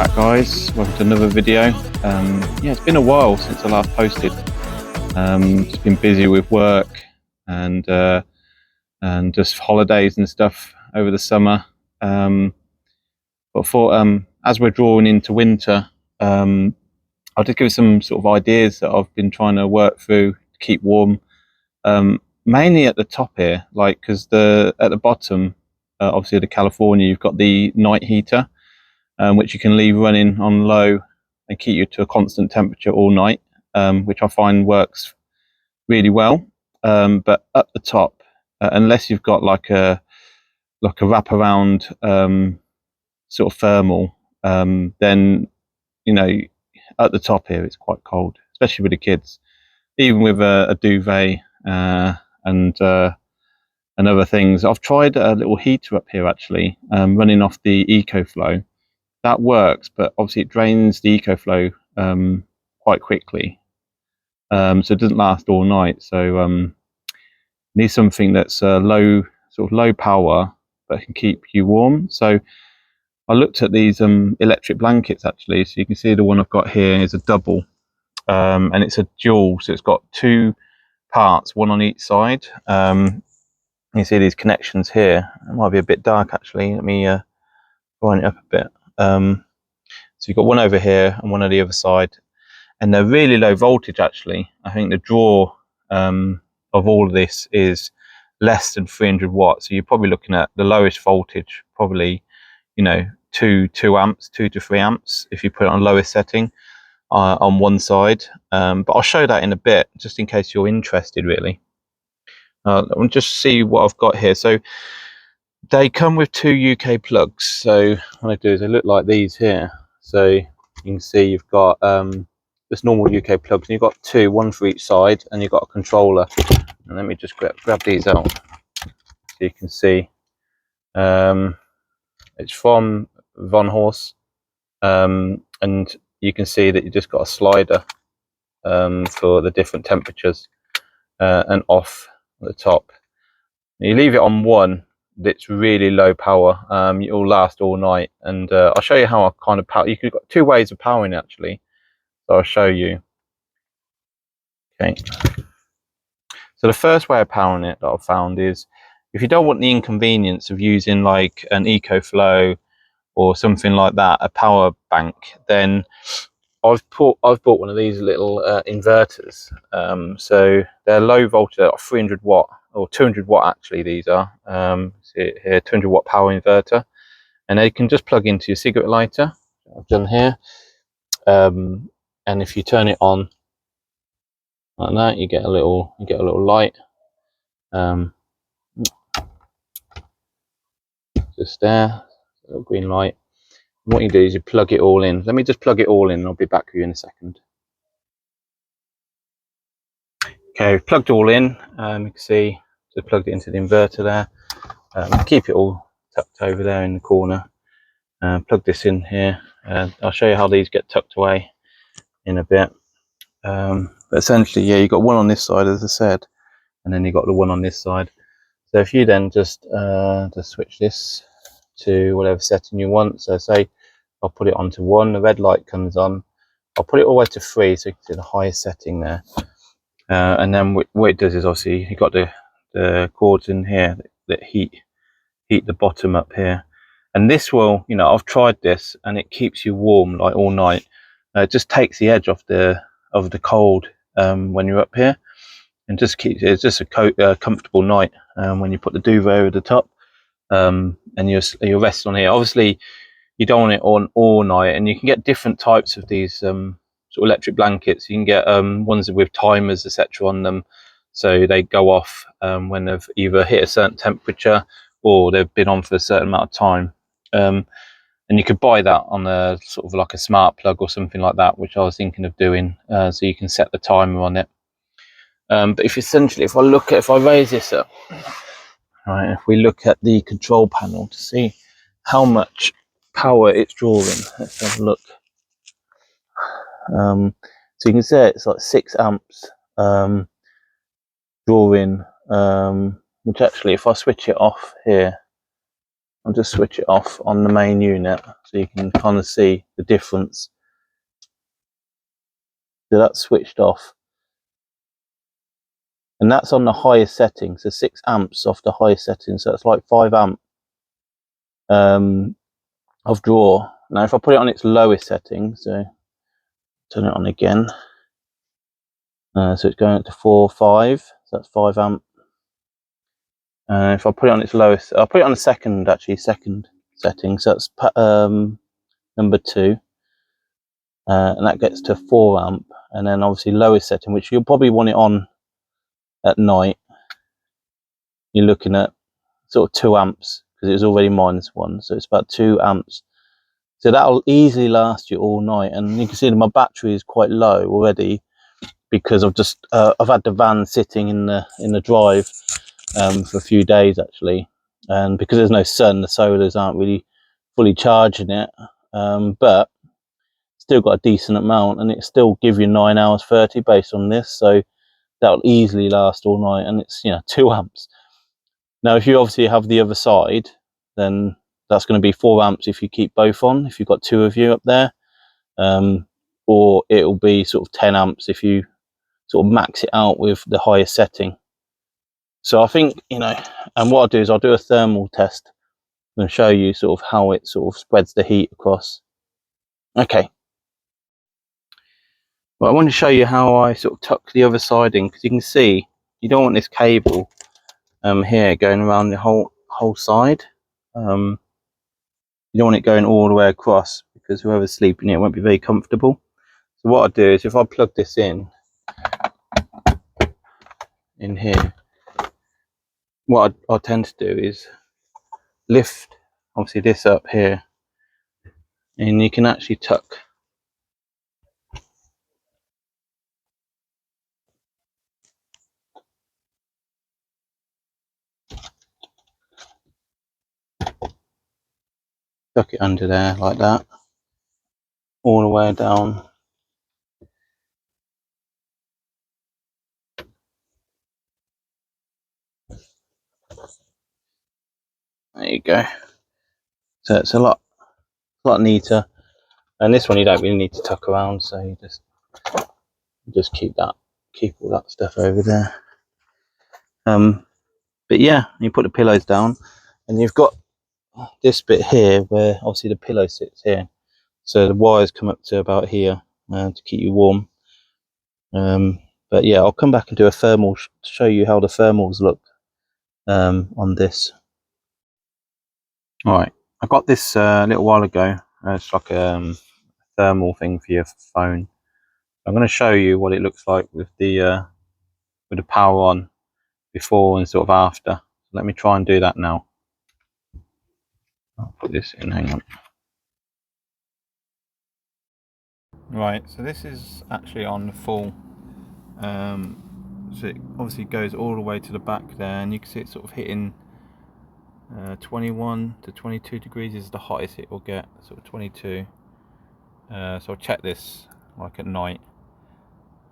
back, guys. Welcome to another video. Yeah, it's been a while since I last posted. Just been busy with work and just holidays and stuff over the summer. But I thought, as we're drawing into winter, I'll just give some sort of ideas that I've been trying to work through to keep warm. Mainly at the top here, like because at the bottom, obviously the California, you've got the night heater. Which you can leave running on low and keep you to a constant temperature all night, which I find works really well. But up the top, unless you've got like a wraparound sort of thermal, then at the top here it's quite cold, especially with the kids. Even with a duvet and other things. I've tried a little heater up here actually, running off the EcoFlow. That works, but obviously it drains the EcoFlow quite quickly, so it doesn't last all night. So need something that's low power but can keep you warm. So I looked at these electric blankets actually. So you can see the one I've got here is a double, and it's a dual. So it's got two parts, one on each side. You see these connections here. It might be a bit dark actually. Let me brighten it up a bit. So you've got one over here and one on the other side, and they're really low voltage actually. I think the draw of all of this is less than 300 watts. So you're probably looking at the lowest voltage, probably 2 amps, 2 to 3 amps if you put it on lowest setting on one side. But I'll show that in a bit, just in case you're interested really. I'll just see what I've got here. So they come with 2 UK plugs. So what I do is they look like these here. So you can see you've got just normal UK plugs, and you've got two, one for each side, and you've got a controller. And let me just grab these out so you can see. It's from Von Horst, and you can see that you just got a slider for the different temperatures and off at the top. You leave it on one that's really low power. It'll last all night, and I'll show you how I kind of power. You've got 2 ways of powering actually, so I'll show you. Okay, so the first way of powering it that I've found is, if you don't want the inconvenience of using like an EcoFlow or something like that, a power bank, then I've bought one of these little inverters. So they're low voltage, they're 300 watt or 200 watt actually. These are see here, 200 watt power inverter, and they can just plug into your cigarette lighter. I've done here, and if you turn it on like that, you get a little light, just there, a little green light. And what you do is you plug it all in. Let me just plug it all in, and I'll be back with you in a second. Okay, we've plugged all in. You can see just plugged it into the inverter there. Keep it all tucked over there in the corner. Plug this in here. I'll show you how these get tucked away in a bit. But essentially, yeah, you've got one on this side, as I said, and then you've got the one on this side. So if you then just switch this to whatever setting you want. So say I'll put it onto 1, the red light comes on. I'll put it all the way to 3, so you can see the highest setting there. And then what it does is, obviously you've got the cords in here that heat the bottom up here, and this will, I've tried this and it keeps you warm like all night. It just takes the edge off the cold when you're up here, and just keeps it's just a comfortable night when you put the duvet over the top, and you're resting on here. Obviously you don't want it on all night, and you can get different types of these sort of electric blankets. You can get ones with timers etc on them, so they go off when they've either hit a certain temperature or they've been on for a certain amount of time. And you could buy that on a sort of like a smart plug or something like that, which I was thinking of doing, so you can set the timer on it. But if I raise this up, right, if we look at the control panel to see how much power it's drawing, let's have a look. So you can see it's like 6 amps drawing, which actually, if I switch it off here, I'll just switch it off on the main unit so you can kind of see the difference. So that's switched off, and that's on the highest setting, so 6 amps off the highest setting, so it's like 5 amp of draw. Now if I put it on its lowest setting, so turn it on again, so it's going up to 4.5, so that's 5 amp. If I put it on its lowest, I'll put it on the second setting, so that's number 2, and that gets to 4 amp. And then obviously lowest setting, which you'll probably want it on at night, you're looking at sort of 2 amps, because it was already -1, so it's about 2 amps. So that'll easily last you all night. And you can see that my battery is quite low already, because I've just I've had the van sitting in the drive for a few days actually, and because there's no sun, the solars aren't really fully charging it, but still got a decent amount, and it still give you 9 hours 30 based on this, so that'll easily last all night. And it's, you know, 2 amps. Now if you obviously have the other side, then that's going to be 4 amps if you keep both on, if you've got 2 of you up there, or it'll be sort of 10 amps if you sort of max it out with the highest setting. So I think, you know, and what I'll do is I'll do a thermal test and show you sort of how it sort of spreads the heat across. Okay. Well, I want to show you how I sort of tuck the other side in, because you can see you don't want this cable here going around the whole side. You don't want it going all the way across, because whoever's sleeping here won't be very comfortable. So what I do is, if I plug this in here, what I tend to do is lift obviously this up here, and you can actually tuck it under there like that, all the way down. There you go. So it's a lot neater. And this one you don't really need to tuck around, so you just keep all that stuff over there. But yeah, you put the pillows down, and you've got this bit here where obviously the pillow sits here, so the wires come up to about here to keep you warm. But yeah, I'll come back and do a thermal to show you how the thermals look on this. All right, I got this a little while ago. It's like a thermal thing for your phone. I'm going to show you what it looks like with the power on before and sort of after. Let me try and do that now. I'll put this in, hang on. Right, so this is actually on the full, so it obviously goes all the way to the back there, and you can see it sort of hitting 21 to 22 degrees is the hottest it will get, sort of 22. So I'll check this like at night,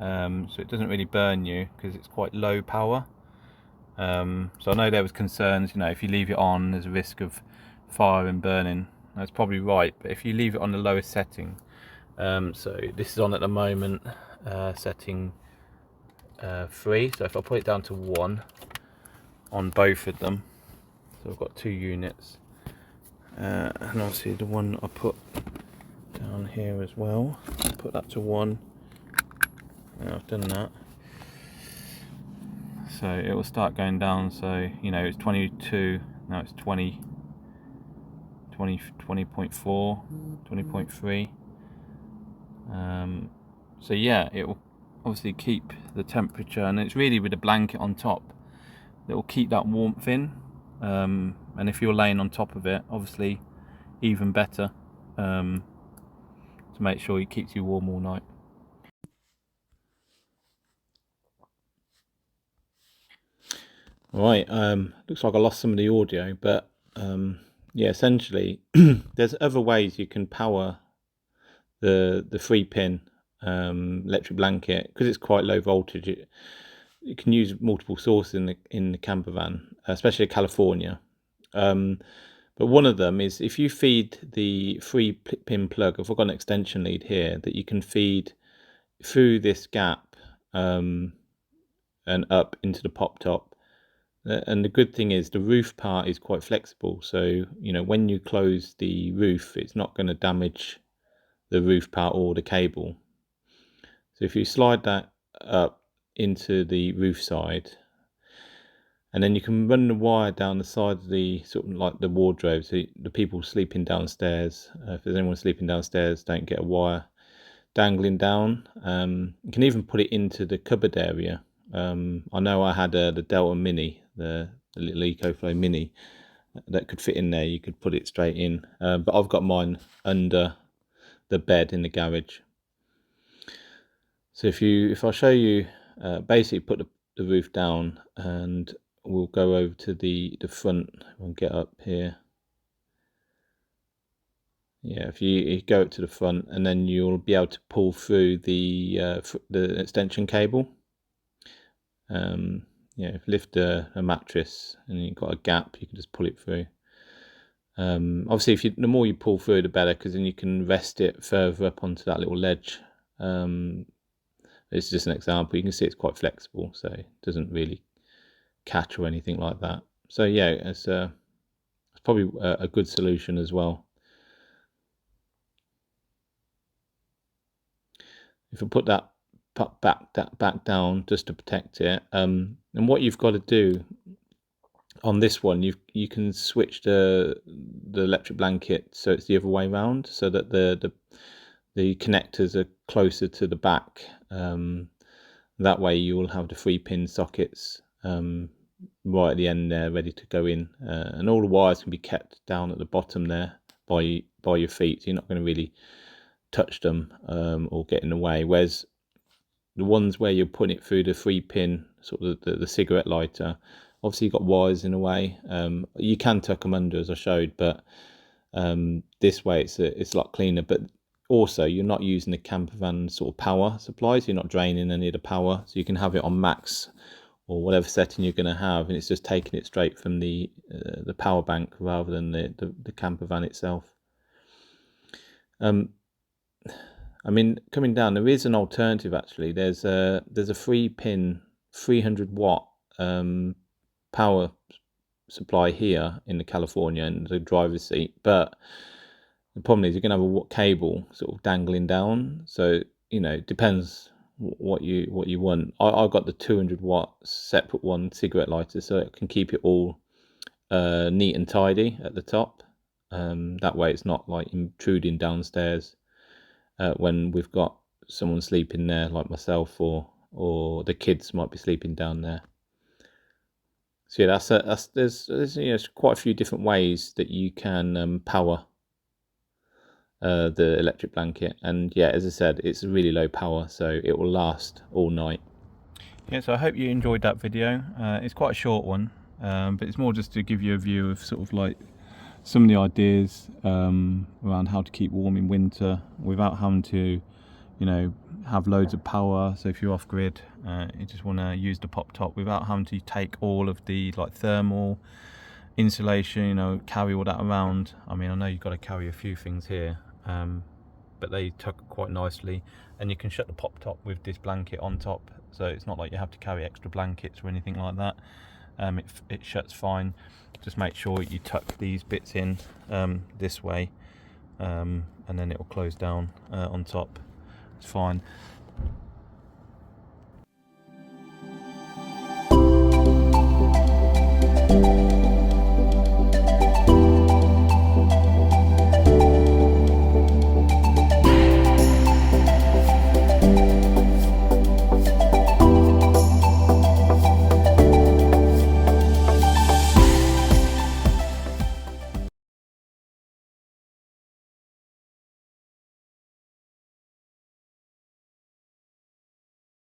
so it doesn't really burn you because it's quite low power. So I know there was concerns, you know, if you leave it on there's a risk of fire and burning. That's probably right, but if you leave it on the lowest setting, so this is on at the moment setting 3, so if I put it down to 1 on both of them, so I've got 2 units, and obviously the one I put down here as well, put that to 1. Now I've done that, so it will start going down. So, you know, it's 22, now it's 20, 20.4, 20.3. So yeah, it will obviously keep the temperature, and it's really with a blanket on top that will keep that warmth in, and if you're laying on top of it, obviously even better, to make sure it keeps you warm all night. Right, looks like I lost some of the audio, but yeah, essentially there's other ways you can power the 3-pin electric blanket, because it's quite low voltage. You can use multiple sources in the camper van, especially California. But one of them is if you feed the 3-pin plug, I've got an extension lead here that you can feed through this gap and up into the pop top. And the good thing is the roof part is quite flexible, so when you close the roof, it's not going to damage the roof part or the cable. So if you slide that up into the roof side, and then you can run the wire down the side of the sort of like the wardrobe, so the people sleeping downstairs, if there's anyone sleeping downstairs, don't get a wire dangling down. You can even put it into the cupboard area. I know I had the Delta Mini, the little EcoFlow Mini, that could fit in there. You could put it straight in, but I've got mine under the bed in the garage. So if I show you, basically put the roof down, and we'll go over to the front and get up here. Yeah, if you go up to the front, and then you'll be able to pull through the extension cable. Yeah, if you lift a mattress and you've got a gap, you can just pull it through. Obviously, the more you pull through, the better, because then you can rest it further up onto that little ledge. It's just an example. You can see it's quite flexible, so it doesn't really catch or anything like that. So yeah, it's probably a good solution as well. If I put that back down just to protect it, and what you've got to do on this one, you can switch the electric blanket so it's the other way around, so that the connectors are closer to the back. That way you will have the 3-pin sockets right at the end there, ready to go in, and all the wires can be kept down at the bottom there by your feet, so you're not going to really touch them or get in the way. Whereas the ones where you're putting it through the 3-pin, sort of the cigarette lighter, obviously you've got wires in the way. You can tuck them under, as I showed, but this way it's a lot cleaner. But also, you're not using the Campervan sort of power supply, so you're not draining any of the power, so you can have it on max or whatever setting you're going to have, and it's just taking it straight from the power bank rather than the Campervan itself. I mean, coming down, there is an alternative actually. There's a 3-pin 300-watt power supply here in the California in the driver's seat, but the problem is you're going to have a cable sort of dangling down. So it depends what you want. I've got the 200-watt separate one cigarette lighter, so it can keep it all neat and tidy at the top. That way it's not like intruding downstairs when we've got someone sleeping there, like myself, or the kids might be sleeping down there. So yeah, there's quite a few different ways that you can power the electric blanket, and yeah, as I said, it's really low power, so it will last all night. Yeah, so I hope you enjoyed that video. It's quite a short one, but it's more just to give you a view of sort of like some of the ideas around how to keep warm in winter without having to have loads of power. So if you're off grid, you just want to use the pop top without having to take all of the like thermal insulation, carry all that around. I mean, I know you've got to carry a few things here, but they tuck quite nicely, and you can shut the pop top with this blanket on top, so it's not like you have to carry extra blankets or anything like that. It shuts fine. Just make sure you tuck these bits in this way, and then it will close down on top. It's fine.